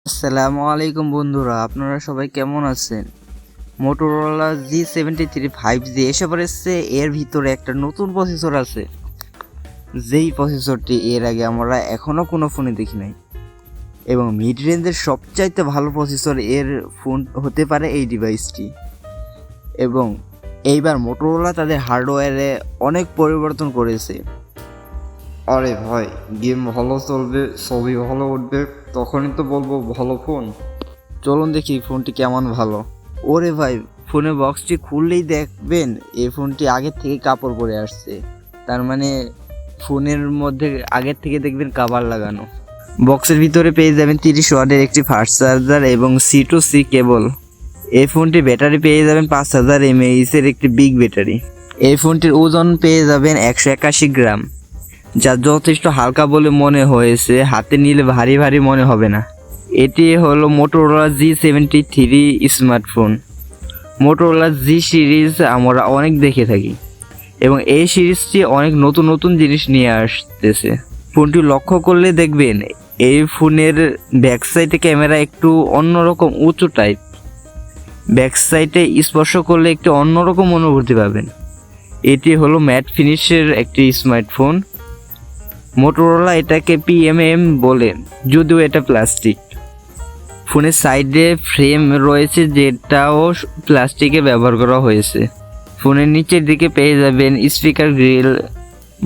আসসালামু আলাইকুম বন্ধুরা, আপনারা সবাই কেমন আছেন? মোটোরোলা G73 5G এসে পড়েছে। এর ভিতরে একটা নতুন প্রসেসর আছে, যেই প্রসেসরটি এর আগে আমরা এখনও কোনো ফোনে দেখি নাই, এবং মিড রেঞ্জের সবচাইতে ভালো প্রসেসর এর ফোন হতে পারে এই ডিভাইসটি। এবং এইবার মোটোরোলা তাদের হার্ডওয়্যারে অনেক পরিবর্তন করেছে। আরে ভাই, গেম ভালো চলবে, ছবি ভালো উঠবে, তখনই তো বলবো ভালো ফোন। চলুন দেখি ফোনটি কেমন ভালো। ওরে ভাই, ফোনের বক্সটি খুললেই দেখবেন এই ফোনটি আগের থেকে কাপড় পরে আসছে। তার মানে ফোনের মধ্যে আগের থেকে দেখবেন কভার লাগানো। বক্সের ভিতরে পেয়ে যাবেন 30 ওয়াটের একটি ফাস্ট চার্জার এবং C2C কেবল। এই ফোনটি ব্যাটারি পেয়ে যাবেন 5000 mAh এর একটি বিগ ব্যাটারি। এই ফোনটির ওজন পেয়ে যাবেন 181 গ্রাম, যা যথেষ্ট হালকা বলে মনে হয়েছে, হাতে নিলে ভারী ভারী মনে হবে না। এটি হলো Motorola G73 smartphone. Motorola G series আমরা অনেক দেখে থাকি এবং এই সিরিজটি অনেক নতুন নতুন জিনিস নিয়ে আসতেছে। ফোনটি লক্ষ্য করলে দেখবেন এই ফোনের ব্যাক সাইডে ক্যামেরা একটু অন্যরকম উঁচু টাইপ। ব্যাক সাইডে স্পর্শ করলে একটু অন্যরকম অনুভূতি পাবেন। এটি হলো ম্যাট ফিনিশের একটি স্মার্টফোন। মোটোরোলা এটাকে PMM বলে, যদিও এটা প্লাস্টিক। ফোনের সাইডে ফ্রেম রয়েছে, যেটাও প্লাস্টিকে ব্যবহার করা হয়েছে। ফোনের নিচের দিকে পেয়ে যাবেন speaker grill,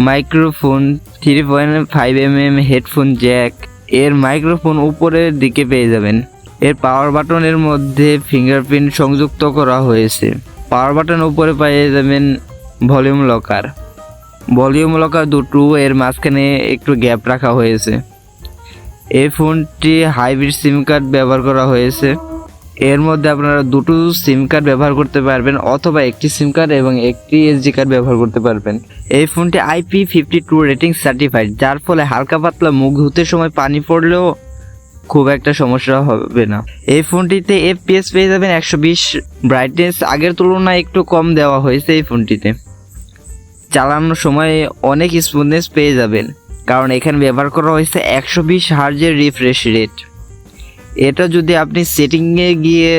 microphone, 3.5mm headphone Jack. এর মাইক্রোফোন উপরের দিকে পেয়ে যাবেন। এর পাওয়ার বাটনের মধ্যে ফিঙ্গারপ্রিন্ট সংযুক্ত করা হয়েছে। পাওয়ার বাটন উপরে পেয়ে যাবেন ভলিউম লকার দুটো, এর মাঝখানে একটু গ্যাপ রাখা হয়েছে। এই ফোনটি হাইব্রিড সিম কার্ড ব্যবহার করা হয়েছে। এর মধ্যে আপনারা দুটো সিম কার্ড ব্যবহার করতে পারবেন, অথবা একটি সিম কার্ড এবং একটি SD কার্ড ব্যবহার করতে পারবেন। এই ফোনটি IP52 রেটিং সার্টিফাইড, যার ফলে হালকা পাতলা মুখ ধুতে সময় পানি পড়লেও খুব একটা সমস্যা হবে না। এই ফোনটিতে FPS পেয়ে যাবেন 120। ব্রাইটনেস আগের তুলনায় একটু কম দেওয়া হয়েছে এই ফোনটিতে। চালানোর সময় অনেক স্মুথনেস পেয়ে যাবেন, কারণ এখানে ব্যবহার করা হয়েছে 120 হার্জের রিফ্রেশ রেট। এটা যদি আপনি সেটিংয়ে গিয়ে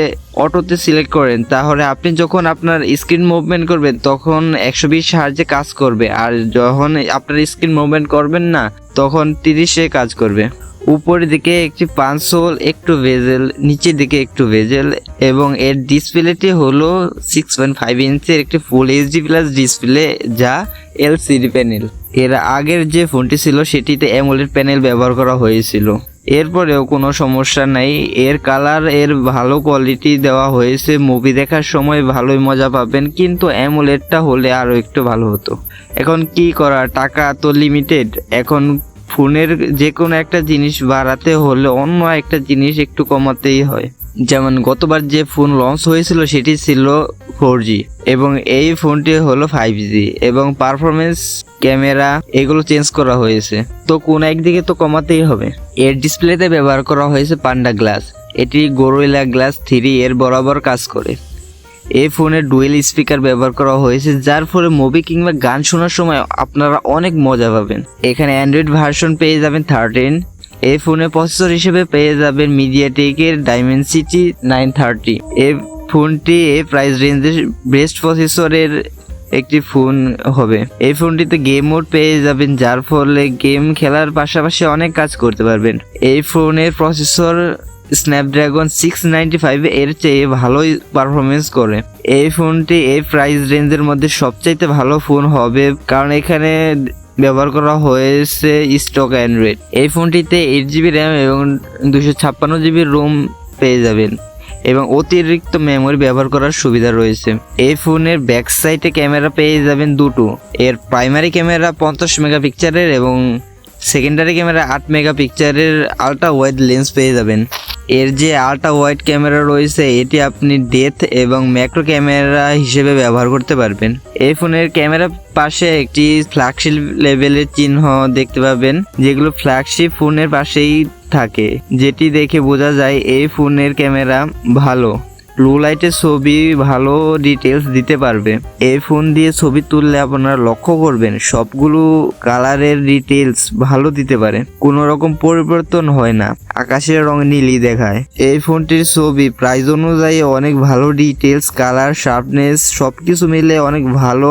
অটোতে সিলেক্ট করেন, তাহলে আপনি যখন আপনার স্ক্রিন মুভমেন্ট করবেন তখন 120 হার্জে কাজ করবে, আর যখন আপনার স্ক্রিন মুভমেন্ট করবেন না তখন 30-এ কাজ করবে। উপরের দিকে একটি পাঞ্চ হোল, একটু বেজেল, নিচের দিকে একটু বেজেল, এবং এর ডিসপ্লেটি হলো 6.5 ইঞ্চের একটি ফুল HD প্লাস ডিসপ্লে, যা LCD প্যানেল। এর আগের যে ফোনটি ছিল সেটিতে অ্যামোলেড প্যানেল ব্যবহার করা হয়েছিল। এরপরেও কোনো সমস্যা নাই। এর কালার এর ভালো কোয়ালিটি দেওয়া হয়েছে, মুভি দেখার সময় ভালোই মজা পাবেন, কিন্তু অ্যামোলেডটা হলে আরও একটু ভালো হতো। এখন কি করা, টাকা তো লিমিটেড। এখন ফোনের যে কোনো একটা জিনিস বাড়াতে হলে অন্য একটা জিনিস একটু কমাতেই হয়। যেমন গতবার যে ফোন লঞ্চ হয়েছিল সেটি ছিল 4G, এবং এই ফোনটি হলো 5G, এবং পারফরমেন্স, ক্যামেরা এগুলো চেঞ্জ করা হয়েছে, তো কোন একদিকে তো কমাতেই হবে। এর ডিসপ্লেতে ব্যবহার করা হয়েছে পান্ডা গ্লাস। এটি গরিলা গ্লাস 3 এর বরাবর কাজ করে। এই ফোনে ডুয়েল স্পিকার ব্যবহার করা হয়েছে, যার ফলে মুভি কিংবা গান শোনার সময় আপনারা অনেক মজা পাবেন। এখানে অ্যান্ড্রয়েড ভার্সন পেয়ে যাবেন 13। এই ফোনে প্রসেসর হিসেবে পেয়ে যাবেন মিডিয়াটেকের ডাইমেনসিটি 930। এই ফোনটি এই প্রাইস রেঞ্জের বেস্ট প্রসেসরের একটি ফোন হবে। এই ফোনটিতে গেম মোড পেয়ে যাবেন, যার ফলে গেম খেলার পাশাপাশি অনেক কাজ করতে পারবেন। এই ফোনের প্রসেসর স্ন্যাপড্রাগন 695 এর চেয়ে ভালোই পারফরমেন্স করে। এই ফোনটি এই প্রাইস রেঞ্জের মধ্যে সবচাইতে ভালো ফোন হবে, কারণ এখানে ব্যবহার করা হয়েছে স্টক অ্যান্ড্রয়েড। এই ফোনটিতে 8GB র্যাম এবং 256GB রোম পেয়ে যাবেন, এবং অতিরিক্ত মেমোরি ব্যবহার করার সুবিধা রয়েছে। এই ফোনের ব্যাক সাইডে ক্যামেরা পেয়ে যাবেন দুটো। এর প্রাইমারি ক্যামেরা 50 মেগাপিক্সেলের এবং সেকেন্ডারি ক্যামেরা 8 মেগাপিক্সেলের আল্ট্রা ওয়াইড লেন্স পেয়ে যাবেন। এর যে আল্ট্রা ওয়াইড ক্যামেরা রয়েছে, এটি আপনি ডেপথ এবং ম্যাক্রো ক্যামেরা হিসেবে ব্যবহার করতে পারবেন। এই ফোনের ক্যামেরার পাশে একটি ফ্ল্যাগশিপ লেভেলের চিহ্ন দেখতে পাবেন, যেগুলো ফ্ল্যাগশিপ ফোনের পাশেই থাকে, যেটি দেখে বোঝা যায় এই ফোনের ক্যামেরা ভালো। লো লাইটে ছবি ভালো ডিটেলস দিতে পারবে। এই ফোন দিয়ে ছবি তুললে আপনারা লক্ষ্য করবেন সবগুলো কালারের ডিটেলস ভালো দিতে পারে, কোনো রকম পরিবর্তন হয় না, আকাশের রং নীলই দেখায়। এই ফোনটির ছবি প্রাইস অনুযায়ী অনেক ভালো ডিটেলস, কালার, শার্পনেস সবকিছু মিলে অনেক ভালো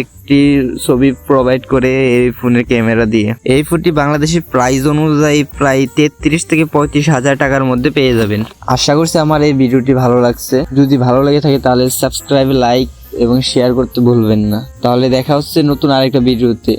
একটি ছবি প্রোভাইড করে এই ফোনের ক্যামেরা দিয়ে। এই ফোনটি বাংলাদেশের প্রাইস অনুযায়ী প্রায় 33 থেকে 35 হাজার টাকার মধ্যে পেয়ে যাবেন। আশা করছি আমার এই ভিডিওটি ভালো লাগছে। যদি ভালো লেগে থাকে তাহলে সাবস্ক্রাইব, লাইক এবং শেয়ার করতে ভুলবেন না। তাহলে দেখা হচ্ছে নতুন আরেকটা ভিডিওতে।